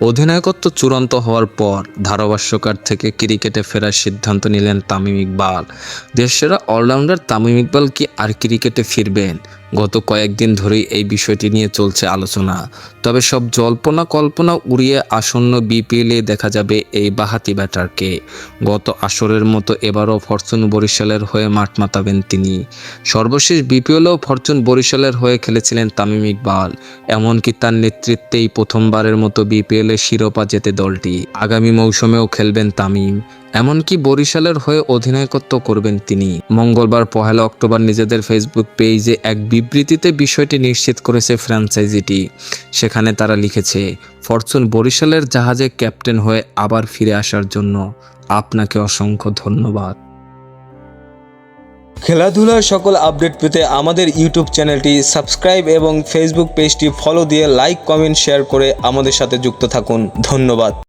অধিনায়কত্ব চূড়ান্ত হওয়ার পর ধারাভাষ্যকার থেকে ক্রিকেটে ফেরার সিদ্ধান্ত নিলেন তামিম ইকবাল। দেশসেরা অলরাউন্ডার তামিম ইকবাল কি আর ক্রিকেটে ফিরবেন? গত কয়েকদিন ধরেই এই বিষয়টি নিয়ে চলছে আলোচনা। তবে সব জল্পনা কল্পনা উড়িয়ে আসন্ন বিপিএলে দেখা যাবে এই বাঁহাতি ব্যাটারকে। গত আসরের মতো এবারও ফরচুন বরিশালের হয়ে মাঠ মাতাবেন তিনি। সর্বশেষ বিপিএলেও ফরচুন বরিশালের হয়ে খেলেছিলেন তামিম ইকবাল। এমনকি তার নেতৃত্বেই প্রথমবারের মতো বিপিএলের শিরোপা জেতে দলটি। আগামী মৌসুমেও খেলবেন তামিম, এমনকি বরিশালের হয়ে অধিনায়কত্ব করবেন তিনি। মঙ্গলবার 1 অক্টোবর নিজেদের ফেসবুক পেজে এক বিবৃতিতে বিষয়টি নিশ্চিত করেছে ফ্র্যাঞ্চাইজিটি। সেখানে তারা লিখেছে, ফরচুন বরিশালের জাহাজে ক্যাপ্টেন হয়ে আবার ফিরে আসার জন্য আপনাকে অসংখ্য ধন্যবাদ। খেলাধুলার সকল আপডেট পেতে আমাদের ইউটিউব চ্যানেলটি সাবস্ক্রাইব এবং ফেসবুক পেজটি ফলো দিয়ে লাইক, কমেন্ট, শেয়ার করে আমাদের সাথে যুক্ত থাকুন। ধন্যবাদ।